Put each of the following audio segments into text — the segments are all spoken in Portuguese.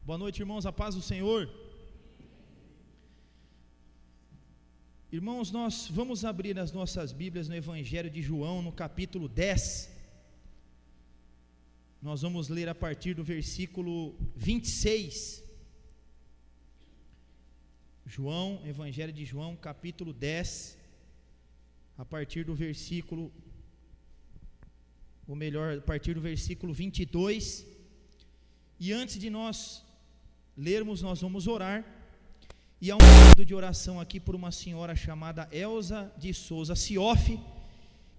Boa noite, irmãos, a paz do Senhor. Irmãos, nós vamos abrir as nossas Bíblias no Evangelho de João, no capítulo 10. Nós vamos ler a partir do versículo 26. Evangelho de João, capítulo 10, a partir do versículo, a partir do versículo 22. E antes de nós lermos, nós vamos orar. E há um pedido de oração aqui por uma senhora chamada Elza de Souza Cioff,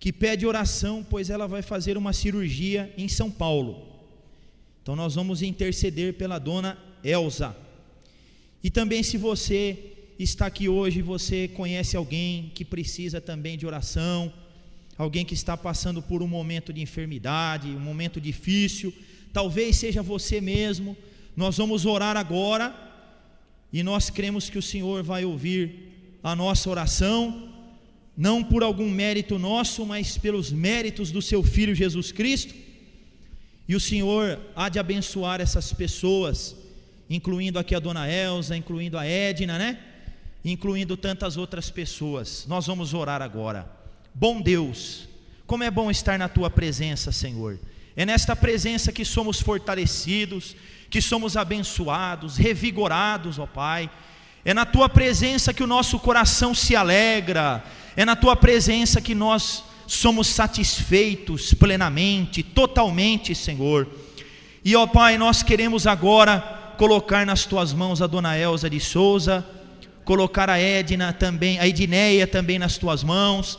que pede oração, pois ela vai fazer uma cirurgia em São Paulo. Então nós vamos interceder pela dona Elza. E também, se você está aqui hoje, você conhece alguém que precisa também de oração, alguém que está passando por um momento de enfermidade, um momento difícil, talvez seja você mesmo. Nós vamos orar agora, e nós cremos que o Senhor vai ouvir a nossa oração, não por algum mérito nosso, mas pelos méritos do seu Filho Jesus Cristo. E o Senhor há de abençoar essas pessoas, incluindo aqui a dona Elza, incluindo a Edna, incluindo tantas outras pessoas. Nós vamos orar agora. Bom Deus, como é bom estar na tua presença, Senhor. É nesta presença que somos fortalecidos, que somos abençoados, revigorados, ó Pai. É na tua presença que o nosso coração se alegra. É na tua presença que nós somos satisfeitos plenamente, totalmente, Senhor. E ó Pai, nós queremos agora colocar nas tuas mãos a dona Elza de Souza, colocar a Edna também, a Edneia também nas tuas mãos.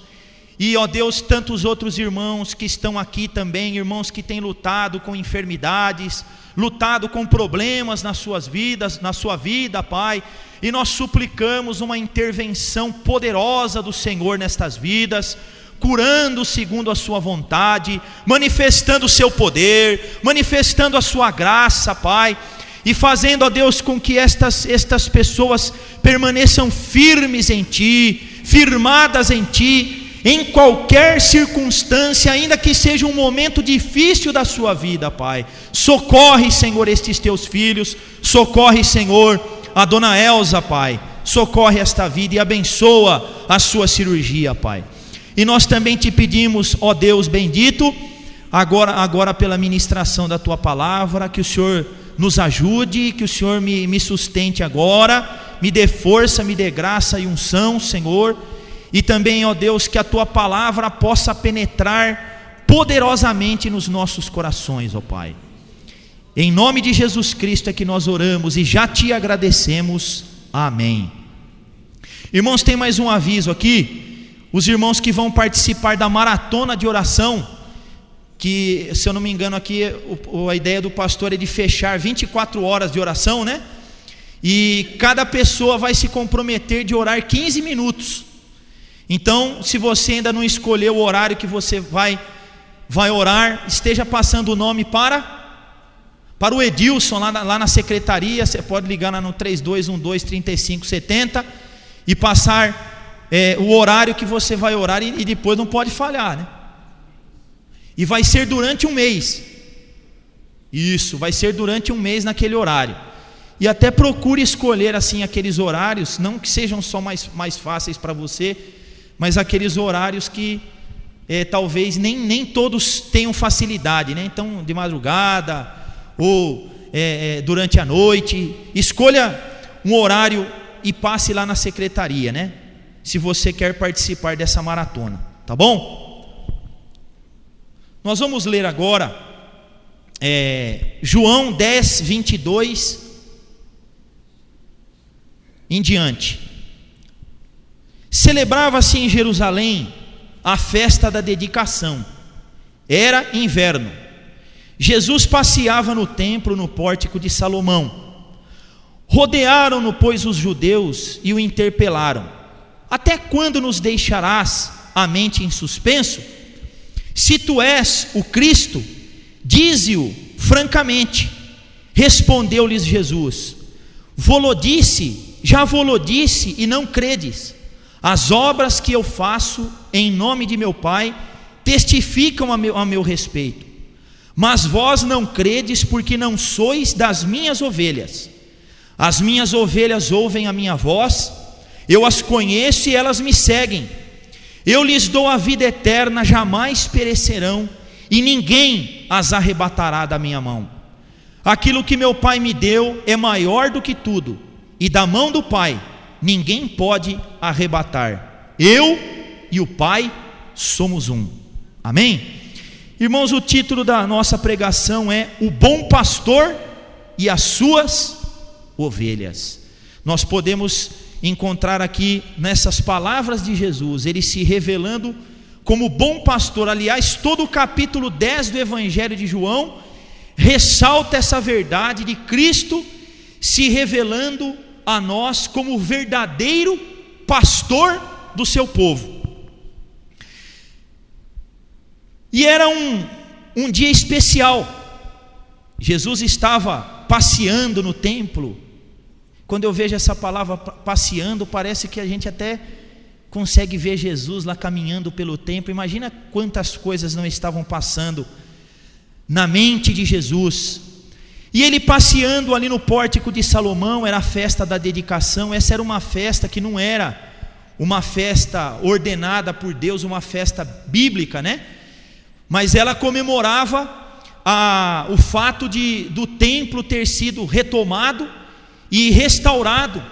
E ó Deus, tantos outros irmãos que estão aqui também, irmãos que têm lutado com enfermidades, lutado com problemas nas suas vidas, na sua vida, Pai. E nós suplicamos uma intervenção poderosa do Senhor nestas vidas, curando segundo a sua vontade, manifestando o seu poder, manifestando a sua graça, Pai, e fazendo, ó Deus, com que estas pessoas permaneçam firmes em Ti, firmadas em Ti, em qualquer circunstância, ainda que seja um momento difícil da sua vida, Pai. Socorre, Senhor, estes teus filhos, socorre, Senhor, a dona Elza, Pai, socorre esta vida e abençoa a sua cirurgia, Pai. E nós também te pedimos, ó Deus bendito, agora pela ministração da tua palavra, que o Senhor nos ajude, que o Senhor me sustente agora, me dê força, me dê graça e unção, Senhor. E também, ó Deus, que a tua palavra possa penetrar poderosamente nos nossos corações, ó Pai. Em nome de Jesus Cristo é que nós oramos e já te agradecemos. Amém. Irmãos, tem mais um aviso aqui. Os irmãos que vão participar da maratona de oração, que, se eu não me engano aqui, a ideia do pastor é de fechar 24 horas de oração, E cada pessoa vai se comprometer de orar 15 minutos. Então, se você ainda não escolheu o horário que você vai orar, esteja passando o nome para o Edilson lá na secretaria. Você pode ligar lá no 3212-3570 e passar o horário que você vai orar, e depois não pode falhar, E vai ser durante um mês. Isso, vai ser durante um mês naquele horário. E até procure escolher assim aqueles horários, não que sejam só mais fáceis para você, mas aqueles horários que talvez nem todos tenham facilidade, Então, de madrugada ou durante a noite, escolha um horário e passe lá na secretaria, Se você quer participar dessa maratona, tá bom? Nós vamos ler agora João 10, 22 em diante. Celebrava-se em Jerusalém a festa da dedicação. Era inverno. Jesus passeava no templo, no pórtico de Salomão. Rodearam-no, pois, os judeus e o interpelaram: até quando nos deixarás a mente em suspenso? Se tu és o Cristo, dize-o francamente. Respondeu-lhes Jesus: já vou-lo disse e não credes. As obras que eu faço em nome de meu Pai testificam a meu respeito. Mas vós não credes, porque não sois das minhas ovelhas. As minhas ovelhas ouvem a minha voz, eu as conheço e elas me seguem. Eu lhes dou a vida eterna, jamais perecerão, e ninguém as arrebatará da minha mão. Aquilo que meu Pai me deu é maior do que tudo, e da mão do Pai ninguém pode arrebatar. Eu e o Pai somos um. Amém? Irmãos, o título da nossa pregação é O Bom Pastor e as Suas Ovelhas. Nós podemos encontrar aqui nessas palavras de Jesus, ele se revelando como bom pastor. Aliás, todo o capítulo 10 do Evangelho de João ressalta essa verdade de Cristo se revelando a nós como o verdadeiro pastor do seu povo. E era um dia especial. Jesus estava passeando no templo. Quando eu vejo essa palavra passeando, parece que a gente até consegue ver Jesus lá caminhando pelo templo. Imagina quantas coisas não estavam passando na mente de Jesus. E ele passeando ali no pórtico de Salomão, era a festa da dedicação. Essa era uma festa que não era uma festa ordenada por Deus, uma festa bíblica, né? Mas ela comemorava o fato do templo ter sido retomado e restaurado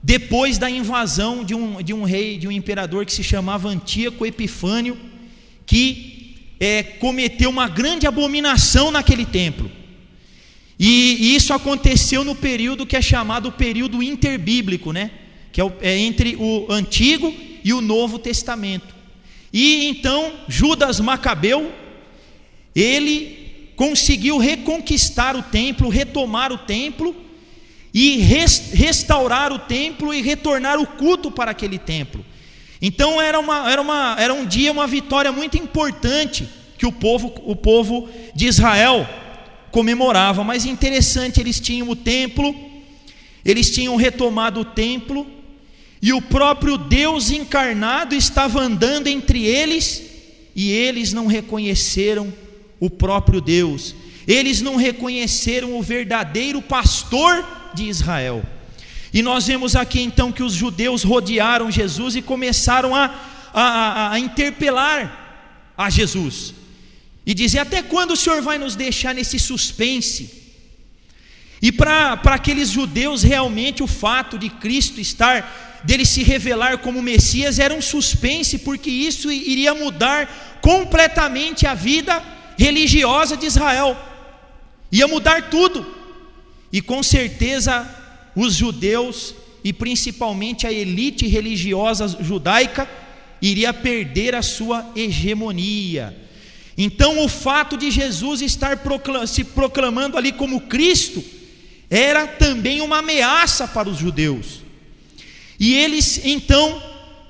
depois da invasão de um rei, de um imperador que se chamava Antíoco Epifânio, que cometeu uma grande abominação naquele templo. E isso aconteceu no período que é chamado período interbíblico, né? Que é entre o Antigo e o Novo Testamento. E então Judas Macabeu, ele conseguiu reconquistar o templo, retomar o templo e restaurar o templo e retornar o culto para aquele templo. Então era um dia, uma vitória muito importante que o povo de Israel comemorava. Mas interessante, eles tinham o templo, eles tinham retomado o templo, e o próprio Deus encarnado estava andando entre eles, e eles não reconheceram o próprio Deus, eles não reconheceram o verdadeiro pastor de Israel. E nós vemos aqui então que os judeus rodearam Jesus e começaram a interpelar a Jesus, e dizer: até quando o Senhor vai nos deixar nesse suspense? E para aqueles judeus, realmente o fato de Cristo dele se revelar como Messias era um suspense, porque isso iria mudar completamente a vida religiosa de Israel, ia mudar tudo. E com certeza os judeus, e principalmente a elite religiosa judaica, iria perder a sua hegemonia. Então o fato de Jesus estar se proclamando ali como Cristo era também uma ameaça para os judeus. E eles então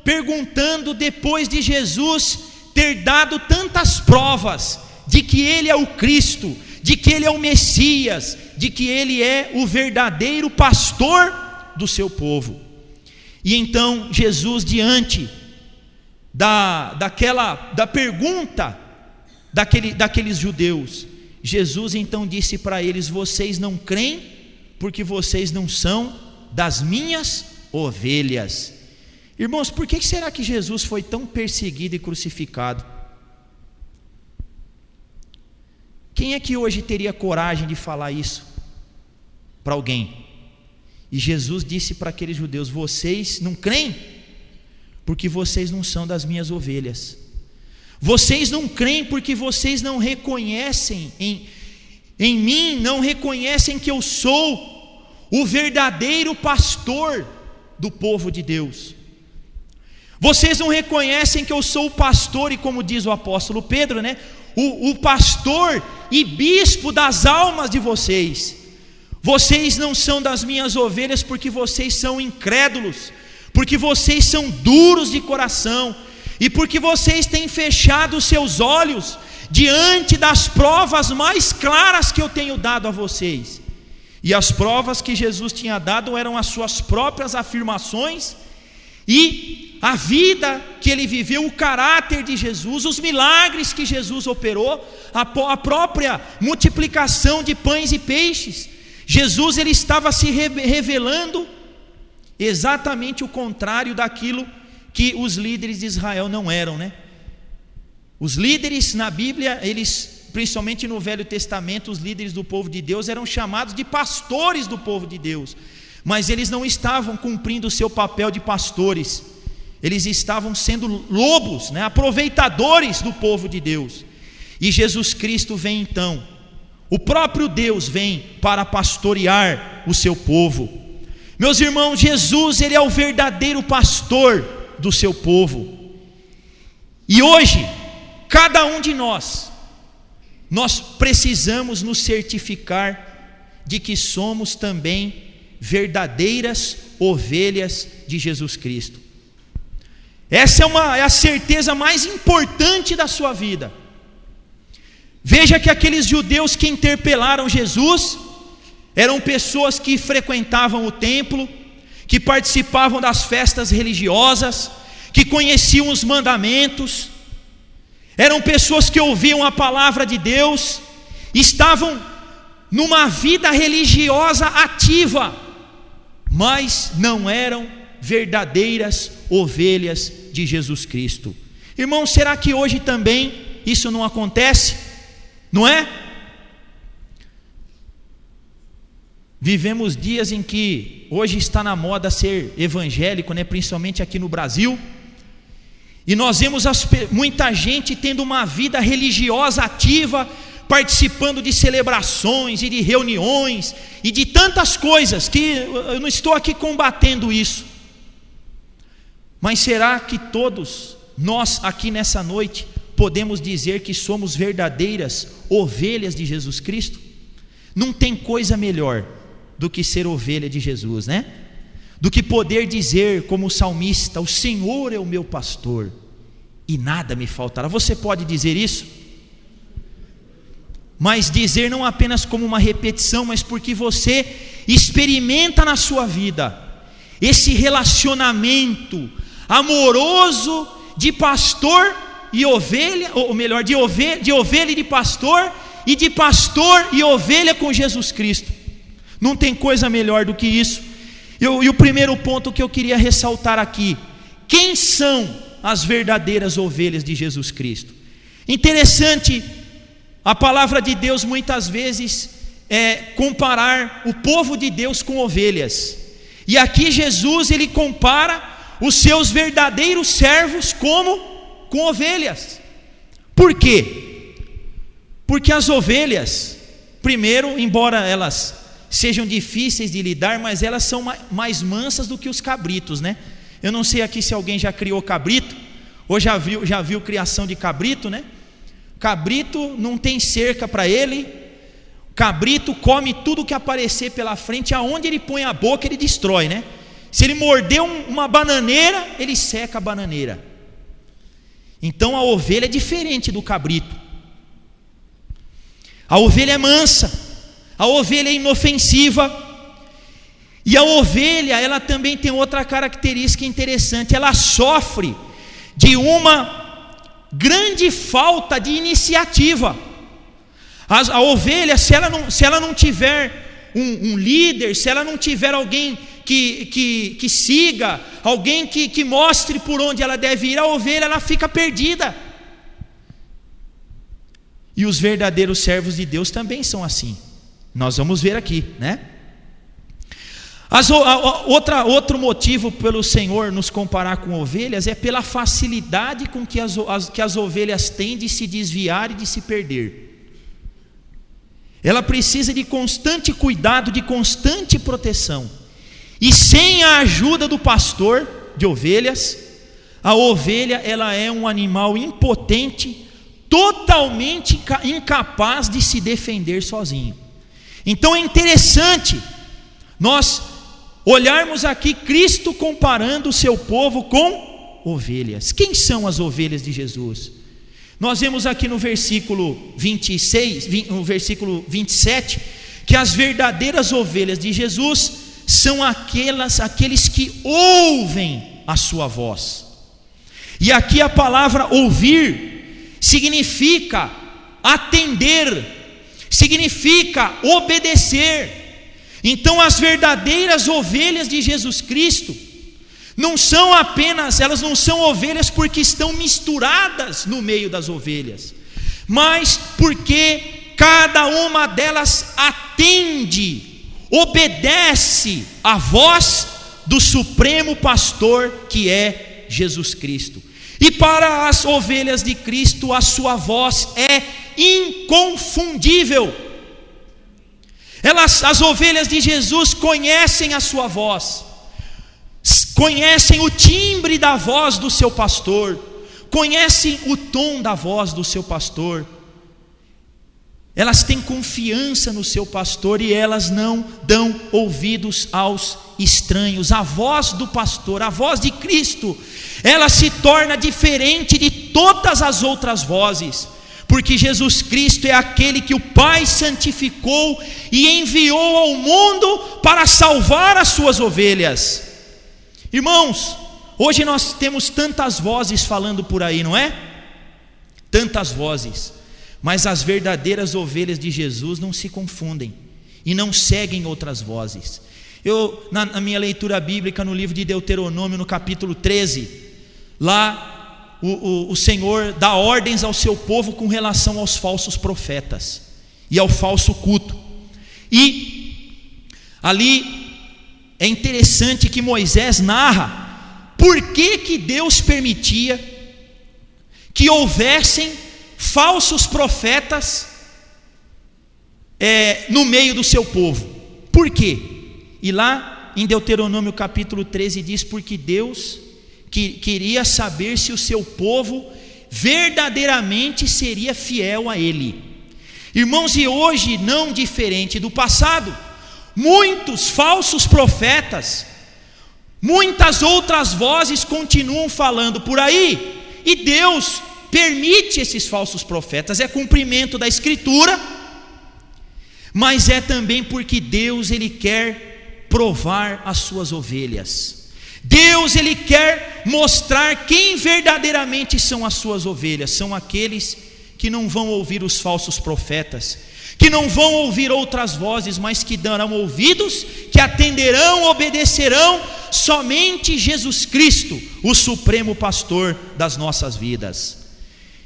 perguntando, depois de Jesus ter dado tantas provas de que ele é o Cristo, de que ele é o Messias, de que ele é o verdadeiro pastor do seu povo. E então Jesus, diante da pergunta daqueles judeus, Jesus então disse para eles: vocês não creem porque vocês não são das minhas ovelhas. Irmãos, por que será que Jesus foi tão perseguido e crucificado? Quem é que hoje teria coragem de falar isso para alguém? E Jesus disse para aqueles judeus: vocês não creem porque vocês não são das minhas ovelhas. Vocês não creem porque vocês não reconhecem em mim, não reconhecem que eu sou o verdadeiro pastor do povo de Deus. Vocês não reconhecem que eu sou o pastor, e como diz o apóstolo Pedro, né? O pastor e bispo das almas de vocês. Vocês não são das minhas ovelhas porque vocês são incrédulos, porque vocês são duros de coração, e porque vocês têm fechado os seus olhos diante das provas mais claras que eu tenho dado a vocês. E as provas que Jesus tinha dado eram as suas próprias afirmações e a vida que ele viveu, o caráter de Jesus, os milagres que Jesus operou, a própria multiplicação de pães e peixes. Jesus, ele estava se revelando exatamente o contrário daquilo que os líderes de Israel não eram, né? Os líderes na Bíblia, eles, principalmente no Velho Testamento, os líderes do povo de Deus eram chamados de pastores do povo de Deus, mas eles não estavam cumprindo o seu papel de pastores, eles estavam sendo lobos, né? Aproveitadores do povo de Deus. E Jesus Cristo vem então, o próprio Deus vem para pastorear o seu povo. Meus irmãos, Jesus, ele é o verdadeiro pastor do seu povo. E hoje, cada um de nós precisamos nos certificar de que somos também verdadeiras ovelhas de Jesus Cristo. Essa é a certeza mais importante da sua vida. Veja que aqueles judeus que interpelaram Jesus eram pessoas que frequentavam o templo, que participavam das festas religiosas, que conheciam os mandamentos, eram pessoas que ouviam a palavra de Deus, estavam numa vida religiosa ativa, mas não eram verdadeiras ovelhas de Jesus Cristo. Irmão, será que hoje também isso não acontece? Não é? Vivemos dias em que hoje está na moda ser evangélico, né? Principalmente aqui no Brasil. E nós vemos muita gente tendo uma vida religiosa ativa, participando de celebrações e de reuniões e de tantas coisas, que eu não estou aqui combatendo isso. Mas será que todos nós aqui nessa noite podemos dizer que somos verdadeiras ovelhas de Jesus Cristo? Não tem coisa melhor do que ser ovelha de Jesus, né? Do que poder dizer como o salmista: o Senhor é o meu pastor e nada me faltará. Você pode dizer isso? Mas dizer não apenas como uma repetição, mas porque você experimenta na sua vida esse relacionamento amoroso de pastor e ovelha, ou melhor, de ovelha e de pastor e ovelha com Jesus Cristo. Não tem coisa melhor do que isso. E o primeiro ponto que eu queria ressaltar aqui: quem são as verdadeiras ovelhas de Jesus Cristo? Interessante, a palavra de Deus muitas vezes comparar o povo de Deus com ovelhas. E aqui Jesus, ele compara os seus verdadeiros servos com ovelhas. Por quê? Porque as ovelhas, primeiro, embora elas sejam difíceis de lidar, mas elas são mais mansas do que os cabritos, né? Eu não sei aqui se alguém já criou cabrito, ou já viu criação de cabrito, né? Cabrito não tem cerca para ele. Cabrito come tudo que aparecer pela frente, aonde ele põe a boca ele destrói, né? Se ele morder uma bananeira, ele seca a bananeira. Então a ovelha é diferente do cabrito. A ovelha é mansa, a ovelha é inofensiva. E a ovelha, ela também tem outra característica interessante: ela sofre de uma grande falta de iniciativa. A ovelha, se ela não tiver um líder, se ela não tiver alguém que siga, alguém que mostre por onde ela deve ir, a ovelha ela fica perdida. E os verdadeiros servos de Deus também são assim. Nós vamos ver aqui, né? Outro motivo pelo Senhor nos comparar com ovelhas é pela facilidade com que as ovelhas têm de se desviar e de se perder. Ela precisa de constante cuidado, de constante proteção. E sem a ajuda do pastor de ovelhas, a ovelha ela é um animal impotente, totalmente incapaz de se defender sozinho. Então é interessante nós olharmos aqui Cristo comparando o seu povo com ovelhas. Quem são as ovelhas de Jesus? Nós vemos aqui no versículo 26, no versículo 27, que as verdadeiras ovelhas de Jesus são aqueles que ouvem a sua voz. E aqui a palavra ouvir significa atender, significa obedecer. Então as verdadeiras ovelhas de Jesus Cristo não são apenas, elas não são ovelhas porque estão misturadas no meio das ovelhas, mas porque cada uma delas atende, obedece à voz do Supremo Pastor que é Jesus Cristo. E para as ovelhas de Cristo, a sua voz é inconfundível. As ovelhas de Jesus conhecem a sua voz, conhecem o timbre da voz do seu pastor, conhecem o tom da voz do seu pastor. Elas têm confiança no seu pastor e elas não dão ouvidos aos estranhos. A voz do pastor, a voz de Cristo, ela se torna diferente de todas as outras vozes, porque Jesus Cristo é aquele que o Pai santificou e enviou ao mundo para salvar as suas ovelhas. Irmãos, hoje nós temos tantas vozes falando por aí, não é? Tantas vozes. Mas as verdadeiras ovelhas de Jesus não se confundem e não seguem outras vozes. Na minha leitura bíblica, no livro de Deuteronômio, no capítulo 13, lá o Senhor dá ordens ao seu povo com relação aos falsos profetas e ao falso culto. E ali é interessante que Moisés narra por que Deus permitia que houvessem falsos profetas no meio do seu povo. Por quê? E lá em Deuteronômio capítulo 13 diz: porque Deus queria saber se o seu povo verdadeiramente seria fiel a Ele. Irmãos, e hoje, não diferente do passado, muitos falsos profetas, muitas outras vozes continuam falando por aí, e Deus permite esses falsos profetas. É cumprimento da Escritura, mas é também porque Deus, Ele quer provar as suas ovelhas. Deus, Ele quer mostrar quem verdadeiramente são as suas ovelhas. São aqueles que não vão ouvir os falsos profetas, que não vão ouvir outras vozes, mas que darão ouvidos, que atenderão, obedecerão somente Jesus Cristo, o Supremo Pastor das nossas vidas.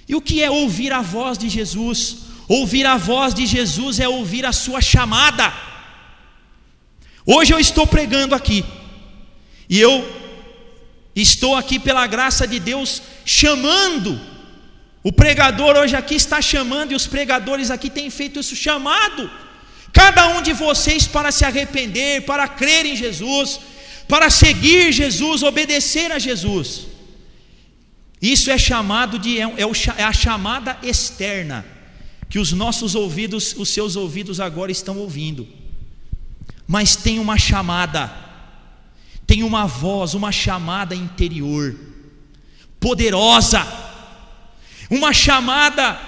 E o que é ouvir a voz de Jesus? Ouvir a voz de Jesus é ouvir a sua chamada. Hoje eu estou pregando aqui, e eu estou aqui pela graça de Deus chamando. O pregador hoje aqui está chamando, e os pregadores aqui têm feito esse chamado, cada um de vocês, para se arrepender, para crer em Jesus, para seguir Jesus, obedecer a Jesus. Isso é chamado é a chamada externa, que os nossos ouvidos, os seus ouvidos agora estão ouvindo. Mas tem uma chamada, tem uma voz, uma chamada interior, poderosa, uma chamada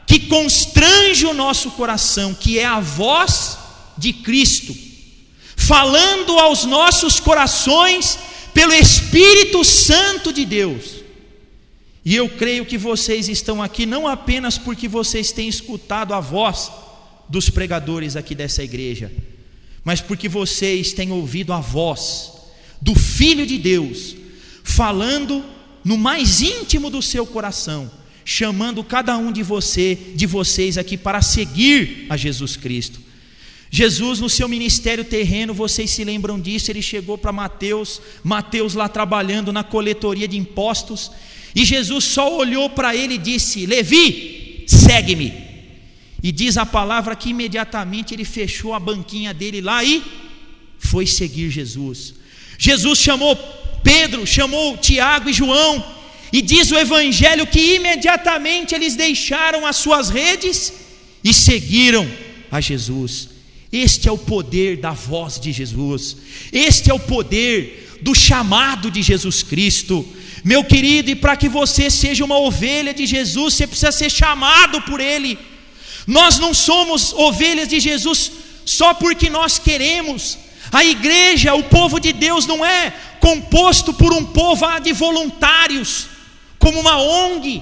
que constrange o nosso coração, que é a voz de Cristo, falando aos nossos corações pelo Espírito Santo de Deus. E eu creio que vocês estão aqui não apenas porque vocês têm escutado a voz dos pregadores aqui dessa igreja, mas porque vocês têm ouvido a voz do Filho de Deus, falando no mais íntimo do seu coração, chamando cada um de vocês aqui para seguir a Jesus Cristo. Jesus, no seu ministério terreno, vocês se lembram disso, ele chegou para Mateus lá trabalhando na coletoria de impostos, e Jesus só olhou para ele e disse: Levi, segue-me. E diz a palavra que imediatamente ele fechou a banquinha dele lá e foi seguir Jesus. Jesus chamou Pedro, chamou Tiago e João, e diz o evangelho que imediatamente eles deixaram as suas redes e seguiram a Jesus. Este é o poder da voz de Jesus, este é o poder do chamado de Jesus Cristo. Meu querido, e para que você seja uma ovelha de Jesus, você precisa ser chamado por Ele. Nós não somos ovelhas de Jesus só porque nós queremos. A igreja, o povo de Deus, não é composto por um povo de voluntários. como uma ONG.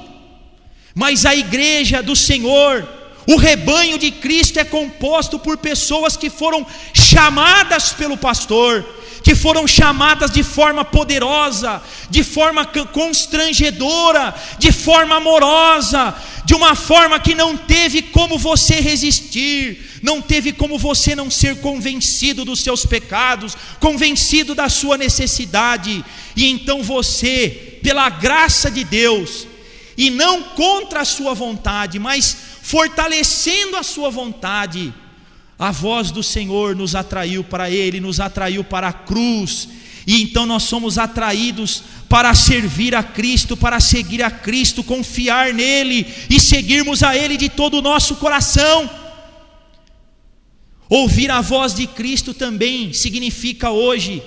Mas a igreja do Senhor, o rebanho de Cristo, é composto por pessoas que foram chamadas pelo pastor, que foram chamadas de forma poderosa, de forma constrangedora, de forma amorosa, de uma forma que não teve como você resistir, não teve como você não ser convencido dos seus pecados, convencido da sua necessidade. E então você, pela graça de Deus, e não contra a sua vontade, mas fortalecendo a sua vontade, a voz do Senhor nos atraiu para Ele, nos atraiu para a cruz, e então nós somos atraídos para servir a Cristo, para seguir a Cristo, confiar nele e seguirmos a Ele de todo o nosso coração. Ouvir a voz de Cristo também significa hoje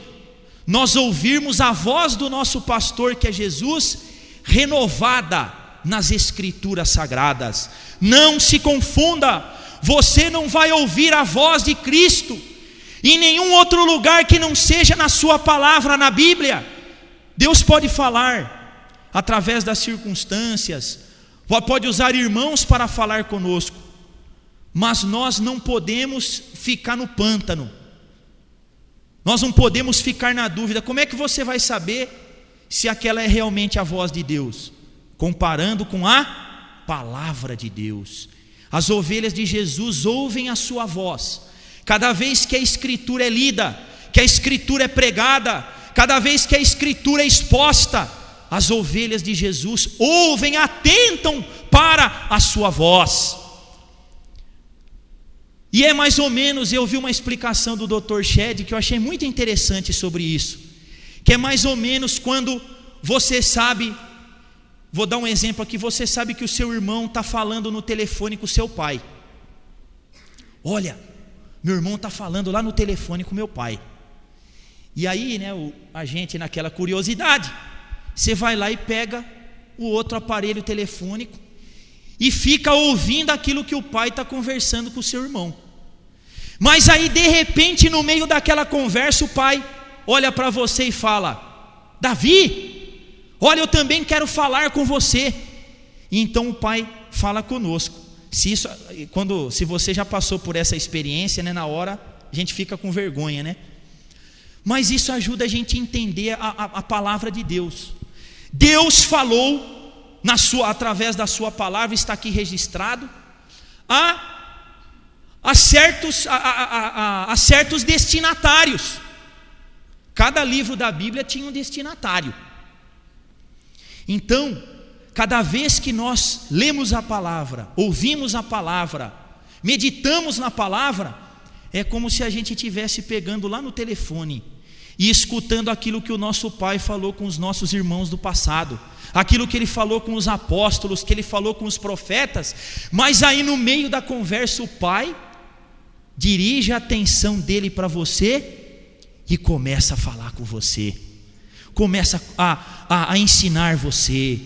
nós ouvirmos a voz do nosso pastor, que é Jesus, renovada nas Escrituras Sagradas. Não se confunda, você não vai ouvir a voz de Cristo em nenhum outro lugar que não seja na sua palavra, na Bíblia. Deus pode falar através das circunstâncias, pode usar irmãos para falar conosco, mas nós não podemos ficar no pântano, nós não podemos ficar na dúvida. Como é que você vai saber se aquela é realmente a voz de Deus? Comparando com a palavra de Deus. As ovelhas de Jesus ouvem a sua voz cada vez que a Escritura é lida, que a Escritura é pregada, cada vez que a Escritura é exposta. As ovelhas de Jesus ouvem, atentam para a sua voz. E é mais ou menos, eu vi uma explicação do Dr. Shedd que eu achei muito interessante sobre isso, que é mais ou menos quando você sabe, vou dar um exemplo aqui, você sabe que o seu irmão está falando no telefone com o seu pai. Olha, meu irmão está falando lá no telefone com meu pai. E aí, né, a gente naquela curiosidade, você vai lá e pega o outro aparelho telefônico e fica ouvindo aquilo que o pai está conversando com o seu irmão. Mas aí de repente, no meio daquela conversa, o pai olha para você e fala: Davi, olha, eu também quero falar com você. E então o pai fala conosco. Se você já passou por essa experiência, né, na hora a gente fica com vergonha, né? Mas isso ajuda a gente a entender a palavra de Deus. Deus falou através da sua palavra, está aqui registrado, a certos destinatários. Cada livro da Bíblia tinha um destinatário. Então, cada vez que nós lemos a palavra, ouvimos a palavra, meditamos na palavra, é como se a gente estivesse pegando lá no telefone e escutando aquilo que o nosso pai falou com os nossos irmãos do passado, aquilo que ele falou com os apóstolos, que ele falou com os profetas. Mas aí no meio da conversa o pai dirige a atenção dele para você e começa a falar com você, começa a ensinar você,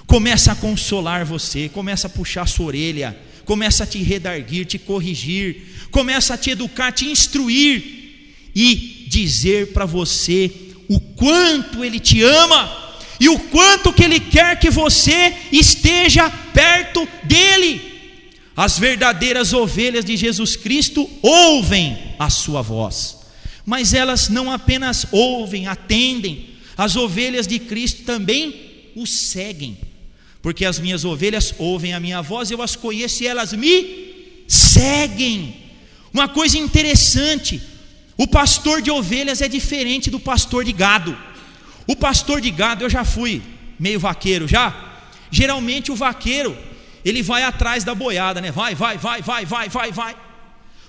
começa a consolar você, começa a puxar a sua orelha, começa a te redarguir, te corrigir, começa a te educar, te instruir e dizer para você o quanto Ele te ama e o quanto que Ele quer que você esteja perto dEle. As verdadeiras ovelhas de Jesus Cristo ouvem a sua voz, mas elas não apenas ouvem, atendem. As ovelhas de Cristo também o seguem, porque as minhas ovelhas ouvem a minha voz, eu as conheço e elas me seguem. Uma coisa interessante, o pastor de ovelhas é diferente do pastor de gado. O pastor de gado, eu já fui meio vaqueiro já. Geralmente o vaqueiro, ele vai atrás da boiada, né? Vai.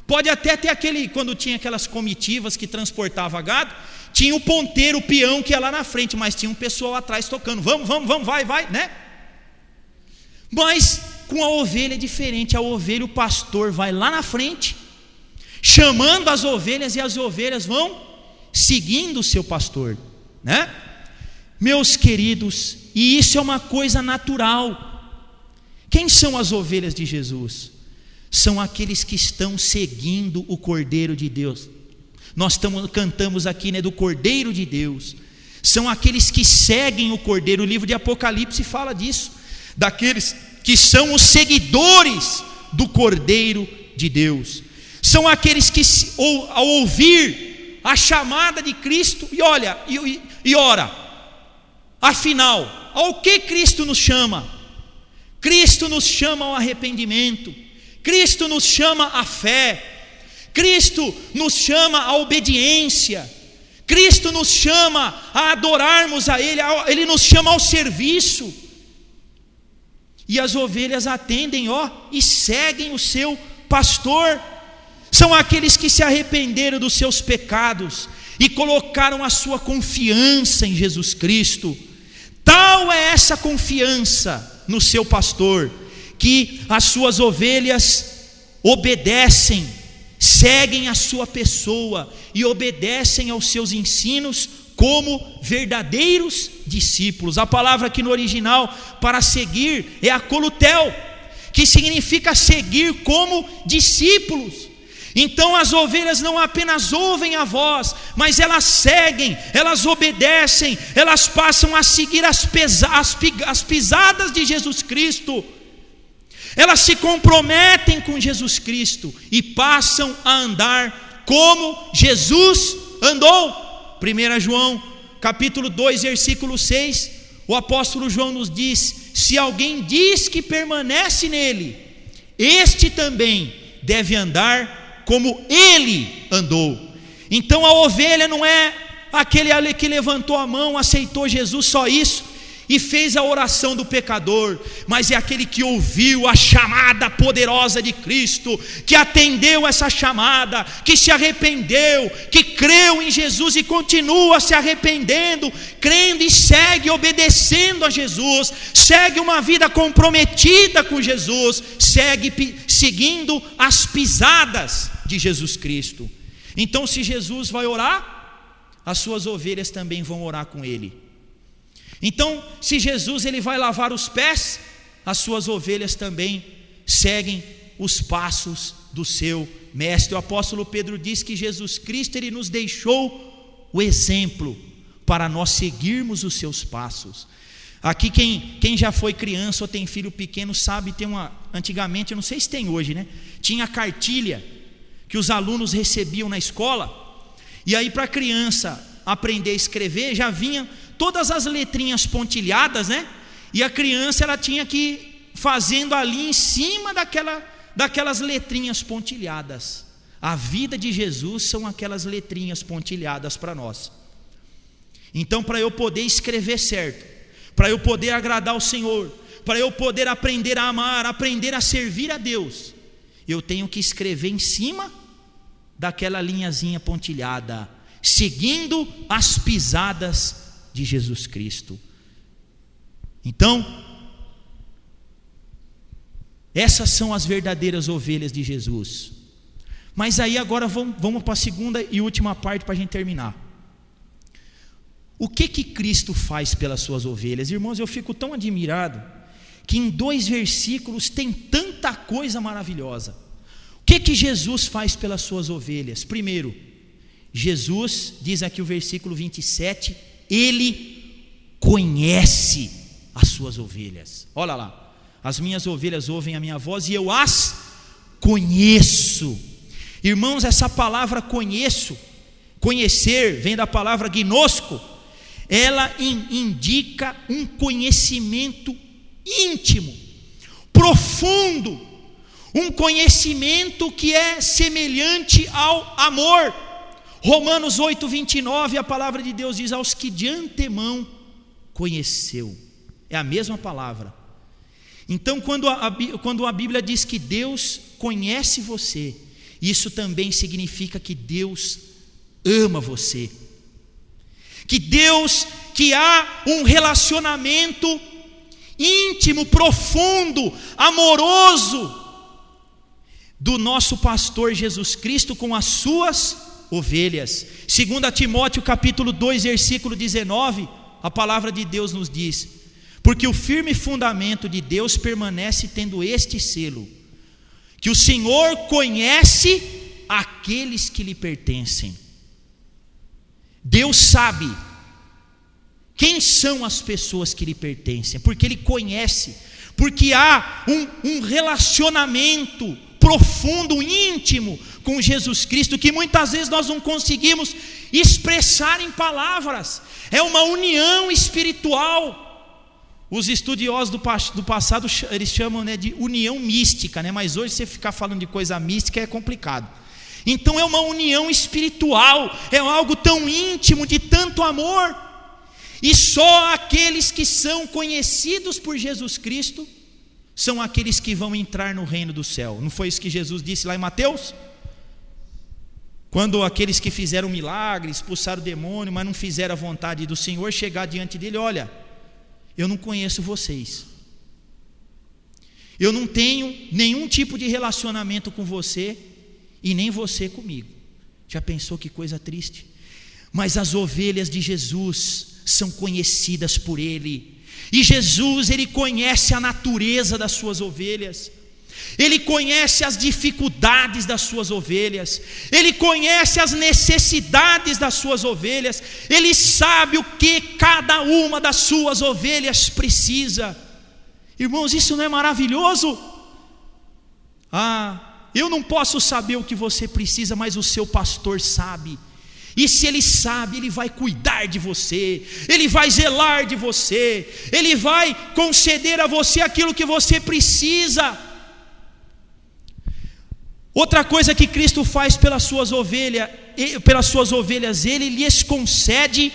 Pode até ter quando tinha aquelas comitivas que transportava gado, tinha o ponteiro, o peão que ia lá na frente, mas tinha um pessoal atrás tocando, vamos, vai, né? Mas com a ovelha é diferente. A ovelha, o pastor vai lá na frente, chamando as ovelhas, e as ovelhas vão seguindo o seu pastor, né? Meus queridos, e isso é uma coisa natural. Quem são as ovelhas de Jesus? São aqueles que estão seguindo o Cordeiro de Deus. Nós cantamos aqui, né, do Cordeiro de Deus. são aqueles que seguem o Cordeiro. O livro de Apocalipse fala disso, daqueles que são os seguidores do Cordeiro de Deus. São aqueles que, ao ouvir a chamada de Cristo, e ora, afinal, ao que Cristo nos chama? Cristo nos chama ao arrependimento, Cristo nos chama à fé, Cristo nos chama à obediência, Cristo nos chama a adorarmos a Ele, Ele nos chama ao serviço. E as ovelhas atendem, e seguem o seu pastor. São aqueles que se arrependeram dos seus pecados e colocaram a sua confiança em Jesus Cristo. Tal é essa confiança no seu pastor, que as suas ovelhas obedecem, seguem a sua pessoa e obedecem aos seus ensinos como verdadeiros discípulos. A palavra aqui no original para seguir é akolutel, que significa seguir como discípulos. Então as ovelhas não apenas ouvem a voz, mas elas seguem, elas obedecem, elas passam a seguir as pisadas de Jesus Cristo. Elas se comprometem com Jesus Cristo e passam a andar como Jesus andou. 1 João capítulo 2 versículo 6, o apóstolo João nos diz: se alguém diz que permanece nele, este também deve andar como ele andou. Então a ovelha não é aquele que levantou a mão, aceitou Jesus, só isso, e fez a oração do pecador, mas é aquele que ouviu a chamada poderosa de Cristo, que atendeu essa chamada, que se arrependeu, que creu em Jesus e continua se arrependendo, crendo e segue obedecendo a Jesus, segue uma vida comprometida com Jesus, segue seguindo as pisadas de Jesus Cristo. Então, se Jesus vai orar, as suas ovelhas também vão orar com ele. Então, se Jesus ele vai lavar os pés, as suas ovelhas também seguem os passos do seu mestre. O apóstolo Pedro diz que Jesus Cristo ele nos deixou o exemplo para nós seguirmos os seus passos. Aqui quem já foi criança ou tem filho pequeno sabe, antigamente, eu não sei se tem hoje, né? Tinha cartilha que os alunos recebiam na escola, e aí para a criança aprender a escrever, já vinha todas as letrinhas pontilhadas, né? E a criança ela tinha que ir fazendo ali em cima daquelas letrinhas pontilhadas. A vida de Jesus são aquelas letrinhas pontilhadas para nós. Então, para eu poder escrever certo, para eu poder agradar o Senhor, para eu poder aprender a amar, aprender a servir a Deus, eu tenho que escrever em cima daquela linhazinha pontilhada, seguindo as pisadas de Jesus Cristo. Então, essas são as verdadeiras ovelhas de Jesus. Mas aí agora vamos para a segunda e última parte para a gente terminar. O que Cristo faz pelas suas ovelhas? Irmãos, eu fico tão admirado que em 2 versículos tem tanta coisa maravilhosa. O que Jesus faz pelas suas ovelhas? Primeiro, Jesus, diz aqui o versículo 27, Ele conhece as suas ovelhas. Olha lá, as minhas ovelhas ouvem a minha voz e eu as conheço. Irmãos, essa palavra conhecer, vem da palavra gnosco. Ela indica um conhecimento íntimo, profundo, um conhecimento que é semelhante ao amor. Romanos 8:29, a palavra de Deus diz: aos que de antemão conheceu. É a mesma palavra. Então, quando a Bíblia diz que Deus conhece você, isso também significa que Deus ama você, que há um relacionamento íntimo, profundo, amoroso do nosso pastor Jesus Cristo com as suas ovelhas. 2 Timóteo capítulo 2 versículo 19, a palavra de Deus nos diz: porque o firme fundamento de Deus permanece tendo este selo, que o Senhor conhece aqueles que lhe pertencem. Deus sabe quem são as pessoas que lhe pertencem, porque ele conhece, porque há um relacionamento profundo, íntimo com Jesus Cristo, que muitas vezes nós não conseguimos expressar em palavras. É uma união espiritual. Os estudiosos do passado, eles chamam, né, de união mística, né? Mas hoje você ficar falando de coisa mística é complicado. Então é uma união espiritual, é algo tão íntimo, de tanto amor. E só aqueles que são conhecidos por Jesus Cristo são aqueles que vão entrar no reino do céu. Não foi isso que Jesus disse lá em Mateus? Quando aqueles que fizeram milagres, expulsaram o demônio, mas não fizeram a vontade do Senhor, chegar diante dele: olha, eu não conheço vocês, eu não tenho nenhum tipo de relacionamento com você, e nem você comigo. Já pensou que coisa triste? Mas as ovelhas de Jesus são conhecidas por Ele, e Jesus, Ele conhece a natureza das suas ovelhas, Ele conhece as dificuldades das suas ovelhas, Ele conhece as necessidades das suas ovelhas, Ele sabe o que cada uma das suas ovelhas precisa. Irmãos, isso não é maravilhoso? Eu não posso saber o que você precisa, mas o seu pastor sabe. E se ele sabe, ele vai cuidar de você, ele vai zelar de você, ele vai conceder a você aquilo que você precisa. Outra coisa que Cristo faz pelas suas ovelhas, Ele lhes concede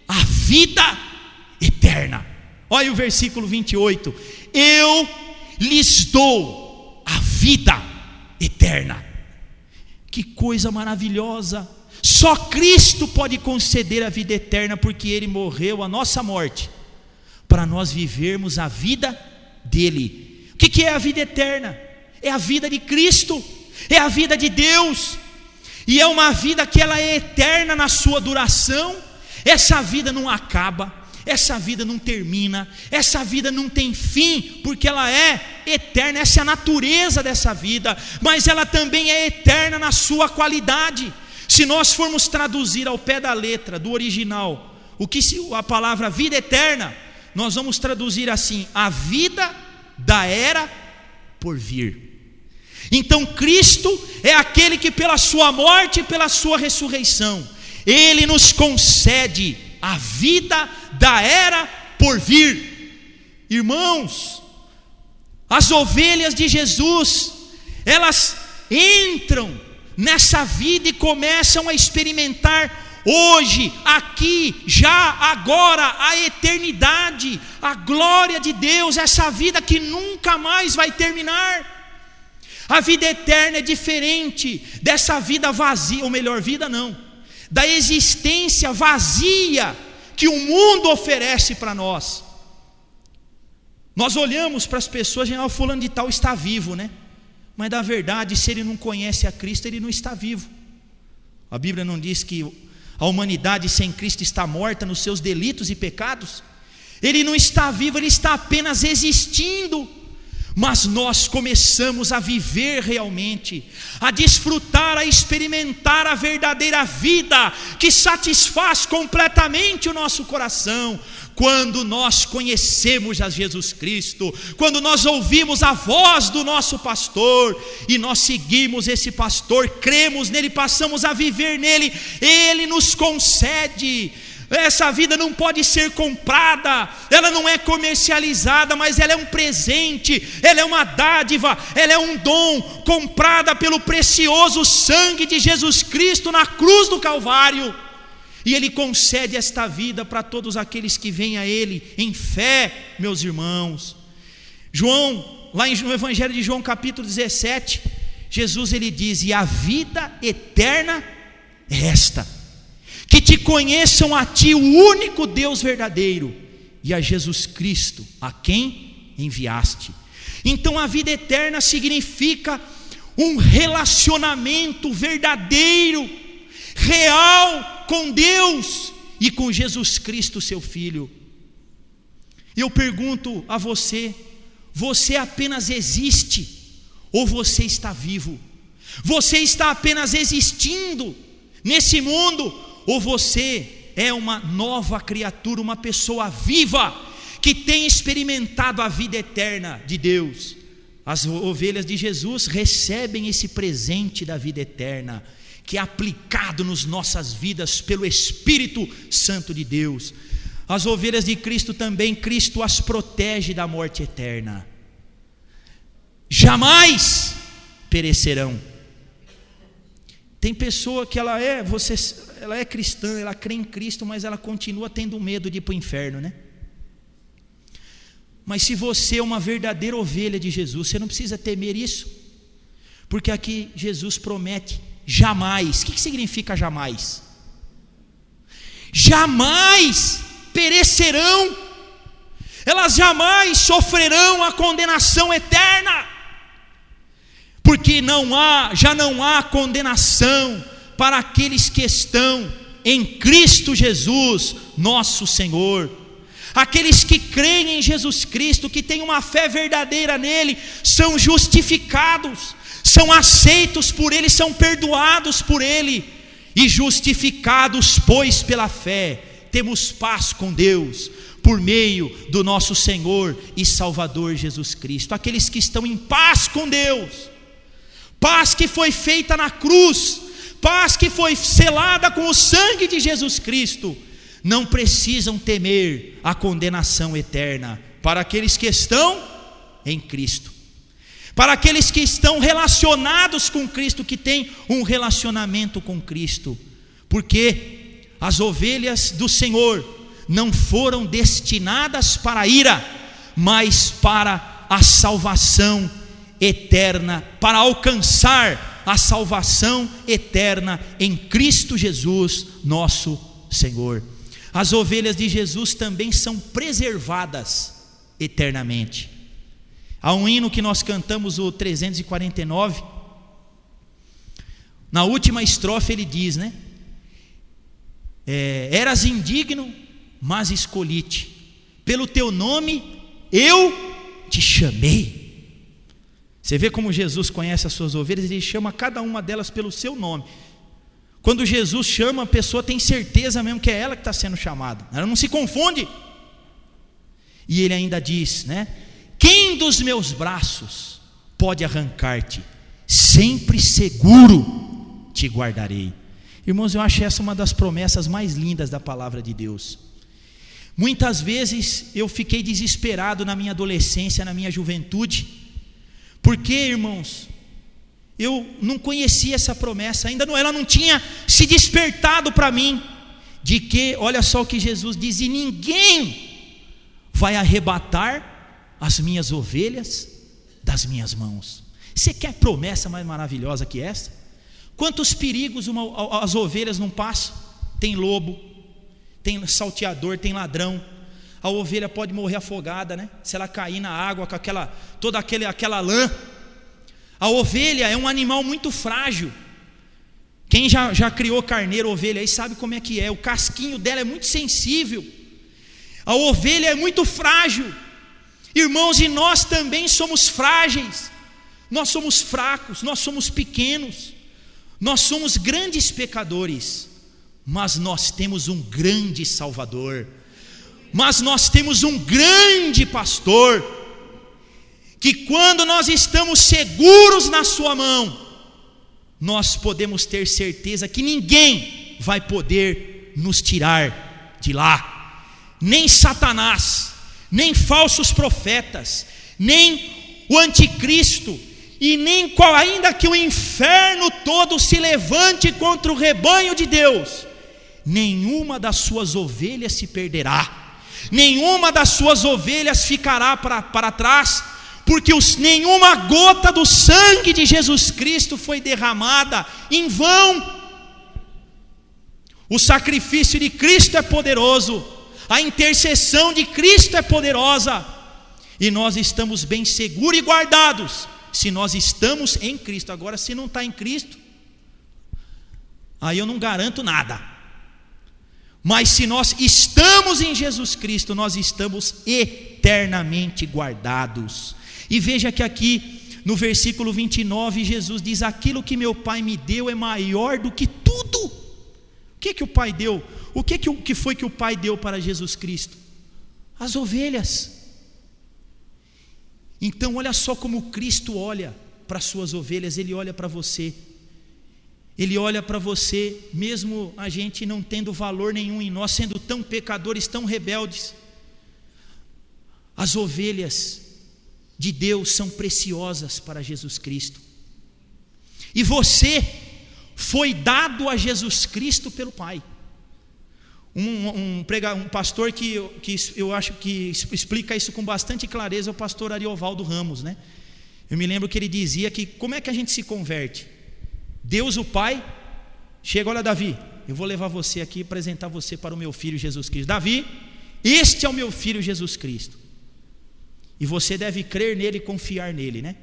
a vida eterna. Olha o versículo 28: eu lhes dou a vida eterna. Que coisa maravilhosa! Só Cristo pode conceder a vida eterna, porque Ele morreu a nossa morte, para nós vivermos a vida dEle. O que é a vida eterna? É a vida de Cristo, é a vida de Deus, e é uma vida que ela é eterna na sua duração. Essa vida não acaba, essa vida não termina, essa vida não tem fim, porque ela é eterna. Essa é a natureza dessa vida, mas ela também é eterna na sua qualidade. Se nós formos traduzir ao pé da letra do original a palavra vida eterna, nós vamos traduzir assim: a vida da era por vir. Então Cristo é aquele que pela sua morte e pela sua ressurreição, Ele nos concede a vida da era por vir. Irmãos, as ovelhas de Jesus, elas entram nessa vida e começam a experimentar hoje, aqui, já, agora, a eternidade, a glória de Deus, essa vida que nunca mais vai terminar. A vida eterna é diferente dessa vida vazia, ou melhor, vida não, da existência vazia que o mundo oferece para nós. Nós olhamos para as pessoas e dizemos: fulano de tal está vivo, né? Mas na verdade, se ele não conhece a Cristo, ele não está vivo. A Bíblia não diz que a humanidade sem Cristo está morta nos seus delitos e pecados? Ele não está vivo, ele está apenas existindo. Mas nós começamos a viver realmente, a desfrutar, a experimentar a verdadeira vida que satisfaz completamente o nosso coração, quando nós conhecemos a Jesus Cristo, quando nós ouvimos a voz do nosso pastor e nós seguimos esse pastor, cremos nele, passamos a viver nele. Ele nos concede. Essa vida não pode ser comprada, ela não é comercializada, mas ela é um presente, ela é uma dádiva, ela é um dom, comprada pelo precioso sangue de Jesus Cristo na cruz do Calvário. E Ele concede esta vida para todos aqueles que vêm a Ele em fé, meus irmãos. João, lá no Evangelho de João capítulo 17, Jesus ele diz: e a vida eterna é esta, que te conheçam a ti, o único Deus verdadeiro, e a Jesus Cristo, a quem enviaste. Então a vida eterna significa um relacionamento verdadeiro, real com Deus e com Jesus Cristo, seu Filho. Eu pergunto a você: você apenas existe ou você está vivo? Você está apenas existindo nesse mundo, ou você é uma nova criatura, uma pessoa viva, que tem experimentado a vida eterna de Deus. As ovelhas de Jesus recebem esse presente da vida eterna, que é aplicado nas nossas vidas pelo Espírito Santo de Deus. As ovelhas de Cristo também, Cristo as protege da morte eterna, jamais perecerão. Tem pessoa que ela é cristã, ela crê em Cristo, mas ela continua tendo medo de ir para o inferno, né? Mas se você é uma verdadeira ovelha de Jesus, você não precisa temer isso, porque aqui Jesus promete jamais. O que significa jamais? Jamais perecerão, elas jamais sofrerão a condenação eterna, porque já não há condenação para aqueles que estão em Cristo Jesus, nosso Senhor. Aqueles que creem em Jesus Cristo, que têm uma fé verdadeira nele, são justificados, são aceitos por ele, são perdoados por ele, e justificados, pois pela fé, temos paz com Deus, por meio do nosso Senhor e Salvador Jesus Cristo. Aqueles que estão em paz com Deus, paz que foi feita na cruz, paz que foi selada com o sangue de Jesus Cristo, não precisam temer a condenação eterna, para aqueles que estão em Cristo, para aqueles que estão relacionados com Cristo, que têm um relacionamento com Cristo, porque as ovelhas do Senhor não foram destinadas para a ira, mas para a salvação eterna, para alcançar a salvação eterna em Cristo Jesus, nosso Senhor. As ovelhas de Jesus também são preservadas eternamente. Há um hino que nós cantamos, o 349, na última estrofe ele diz, né? Eras indigno, mas escolhi-te, pelo teu nome eu te chamei. Você vê como Jesus conhece as suas ovelhas, ele chama cada uma delas pelo seu nome. Quando Jesus chama, a pessoa tem certeza mesmo que é ela que está sendo chamada, ela não se confunde. E ele ainda diz, né? Quem dos meus braços pode arrancar-te? Sempre seguro te guardarei. Irmãos, eu acho essa uma das promessas mais lindas da palavra de Deus. Muitas vezes eu fiquei desesperado na minha adolescência, na minha juventude, porque, irmãos, eu não conhecia essa promessa, ela não tinha se despertado para mim, de que, olha só o que Jesus diz: e ninguém vai arrebatar as minhas ovelhas das minhas mãos. Você quer promessa mais maravilhosa que essa? Quantos perigos as ovelhas não passam? Tem lobo, tem salteador, tem ladrão. A ovelha pode morrer afogada, né? Se ela cair na água com aquela lã. A ovelha é um animal muito frágil. Quem já criou carneiro, ovelha aí, sabe como é que é. O casquinho dela é muito sensível. A ovelha é muito frágil. Irmãos, e nós também somos frágeis. Nós somos fracos, nós somos pequenos, nós somos grandes pecadores, mas nós temos um grande Salvador, mas nós temos um grande pastor, que quando nós estamos seguros na sua mão, nós podemos ter certeza que ninguém vai poder nos tirar de lá, nem Satanás, nem falsos profetas, nem o anticristo, e nem ainda que o inferno todo se levante contra o rebanho de Deus, nenhuma das suas ovelhas se perderá, nenhuma das suas ovelhas ficará para trás, porque nenhuma gota do sangue de Jesus Cristo foi derramada em vão. O sacrifício de Cristo é poderoso, a intercessão de Cristo é poderosa, e nós estamos bem seguros e guardados se nós estamos em Cristo. Agora, se não está em Cristo, aí eu não garanto nada. Mas se nós estamos em Jesus Cristo, nós estamos eternamente guardados. E veja que aqui no versículo 29, Jesus diz: aquilo que meu Pai me deu é maior do que tudo. O que o Pai deu? O que foi que o Pai deu para Jesus Cristo? As ovelhas. Então olha só como Cristo olha para as suas ovelhas. Ele olha para você. Ele olha para você, mesmo a gente não tendo valor nenhum em nós, sendo tão pecadores, tão rebeldes. As ovelhas de Deus são preciosas para Jesus Cristo. E você foi dado a Jesus Cristo pelo Pai. Um pastor que eu acho que explica isso com bastante clareza é o pastor Ariovaldo Ramos, né? Eu me lembro que ele dizia que como é que a gente se converte? Deus o Pai chega, olha Davi, eu vou levar você aqui e apresentar você para o meu filho Jesus Cristo. Davi, este é o meu filho Jesus Cristo. E você deve crer nele e confiar nele, né?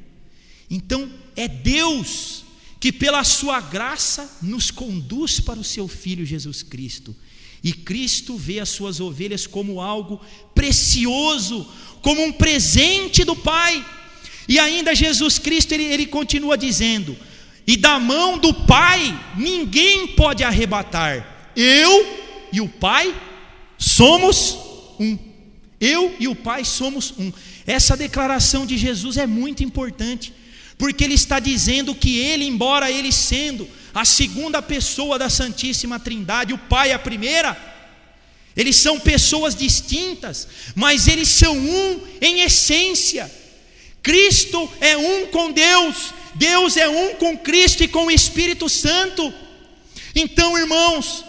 Então é Deus que pela sua graça nos conduz para o seu filho Jesus Cristo. E Cristo vê as suas ovelhas como algo precioso, como um presente do Pai. E ainda Jesus Cristo, ele continua dizendo: e da mão do Pai ninguém pode arrebatar. Eu e o Pai somos um. Eu e o Pai somos um. Essa declaração de Jesus é muito importante, porque ele está dizendo que ele, embora ele sendo a segunda pessoa da Santíssima Trindade, o Pai a primeira, eles são pessoas distintas, mas eles são um em essência. Cristo é um com Deus, Deus é um com Cristo e com o Espírito Santo. Então, irmãos,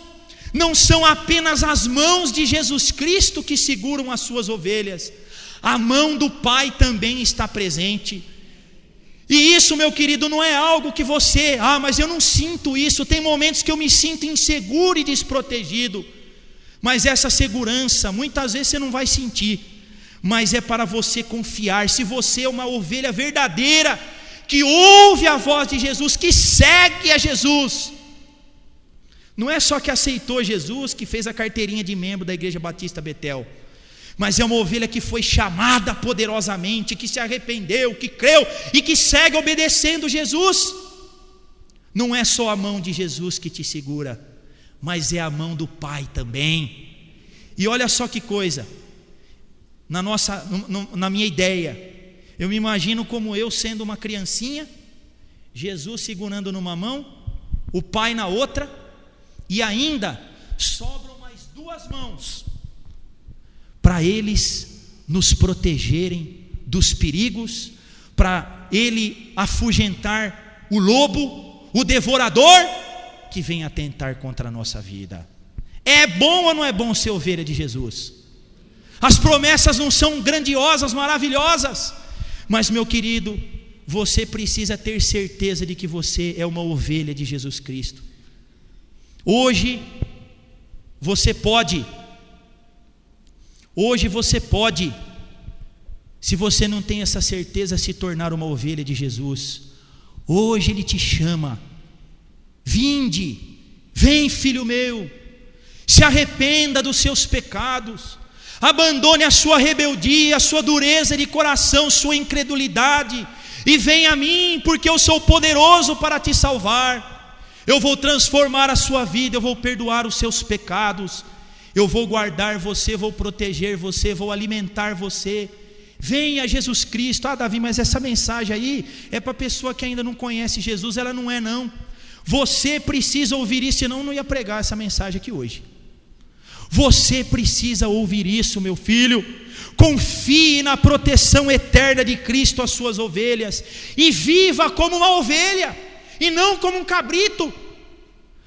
não são apenas as mãos de Jesus Cristo que seguram as suas ovelhas, a mão do Pai também está presente. E isso, meu querido, não é algo que você, mas eu não sinto isso, tem momentos que eu me sinto inseguro e desprotegido. Mas essa segurança, muitas vezes você não vai sentir, mas é para você confiar. Se você é uma ovelha verdadeira, que ouve a voz de Jesus, que segue a Jesus, não é só que aceitou Jesus, que fez a carteirinha de membro da Igreja Batista Betel, mas é uma ovelha que foi chamada poderosamente, que se arrependeu, que creu e que segue obedecendo Jesus. Não é só a mão de Jesus que te segura, mas é a mão do Pai também. E olha só que coisa, na minha ideia, eu me imagino como eu sendo uma criancinha, Jesus segurando numa mão, o Pai na outra, e ainda sobram mais duas mãos para eles nos protegerem dos perigos, para ele afugentar o lobo, o devorador que vem atentar contra a nossa vida. É bom ou não é bom ser ovelha de Jesus? As promessas não são grandiosas, maravilhosas, mas, meu querido, você precisa ter certeza de que você é uma ovelha de Jesus Cristo. Hoje você pode, se você não tem essa certeza, se tornar uma ovelha de Jesus. Hoje Ele te chama: vinde, vem filho meu, se arrependa dos seus pecados, abandone a sua rebeldia, a sua dureza de coração, sua incredulidade, e venha a mim, porque eu sou poderoso para te salvar. Eu vou transformar a sua vida, eu vou perdoar os seus pecados, eu vou guardar você, vou proteger você, vou alimentar você. Venha Jesus Cristo. Davi, mas essa mensagem aí é para a pessoa que ainda não conhece Jesus. Ela não é, não. Você precisa ouvir isso, senão eu não ia pregar essa mensagem aqui hoje. Você precisa ouvir isso, meu filho. Confie na proteção eterna de Cristo às suas ovelhas, e viva como uma ovelha e não como um cabrito.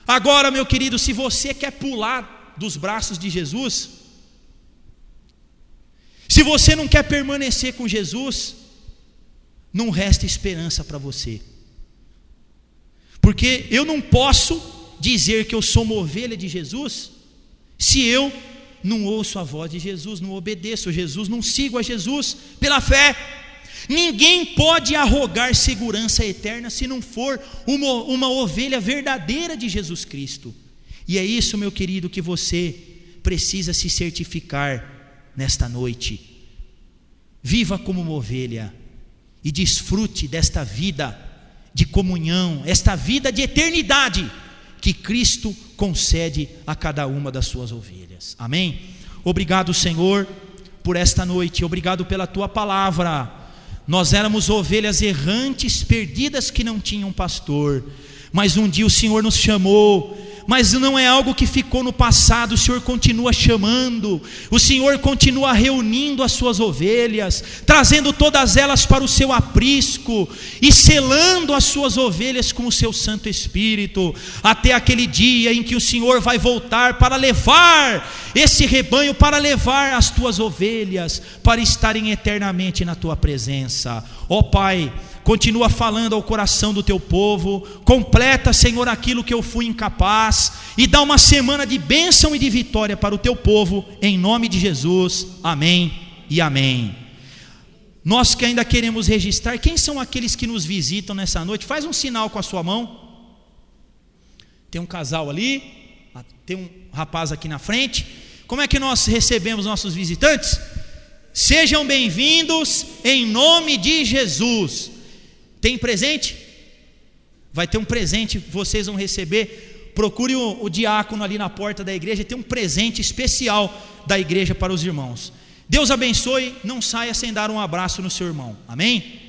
Agora, meu querido, se você quer pular dos braços de Jesus, se você não quer permanecer com Jesus, não resta esperança para você, porque eu não posso dizer que eu sou uma ovelha de Jesus se eu não ouço a voz de Jesus, não obedeço a Jesus, não sigo a Jesus pela fé. Ninguém pode arrogar segurança eterna se não for uma ovelha verdadeira de Jesus Cristo. E é isso, meu querido, que você precisa se certificar nesta noite. Viva como uma ovelha e desfrute desta vida de comunhão, esta vida de eternidade que Cristo concede a cada uma das suas ovelhas. Amém? Obrigado, Senhor, por esta noite, obrigado pela tua palavra. Nós éramos ovelhas errantes, perdidas, que não tinham pastor, mas um dia o Senhor nos chamou. Mas não é algo que ficou no passado, o Senhor continua chamando, o Senhor continua reunindo as suas ovelhas, trazendo todas elas para o seu aprisco e selando as suas ovelhas com o seu Santo Espírito, até aquele dia em que o Senhor vai voltar para levar esse rebanho, para levar as tuas ovelhas, para estarem eternamente na tua presença. Ó Pai, continua falando ao coração do teu povo, completa, Senhor, aquilo que eu fui incapaz, e dá uma semana de bênção e de vitória para o teu povo, em nome de Jesus, amém e amém. Nós que ainda queremos registrar, quem são aqueles que nos visitam nessa noite? Faz um sinal com a sua mão. Tem um casal ali, tem um rapaz aqui na frente. Como é que nós recebemos nossos visitantes? Sejam bem-vindos em nome de Jesus. Tem presente? Vai ter um presente, vocês vão receber. Procure o diácono ali na porta da igreja, tem um presente especial da igreja para os irmãos. Deus abençoe, não saia sem dar um abraço no seu irmão, amém?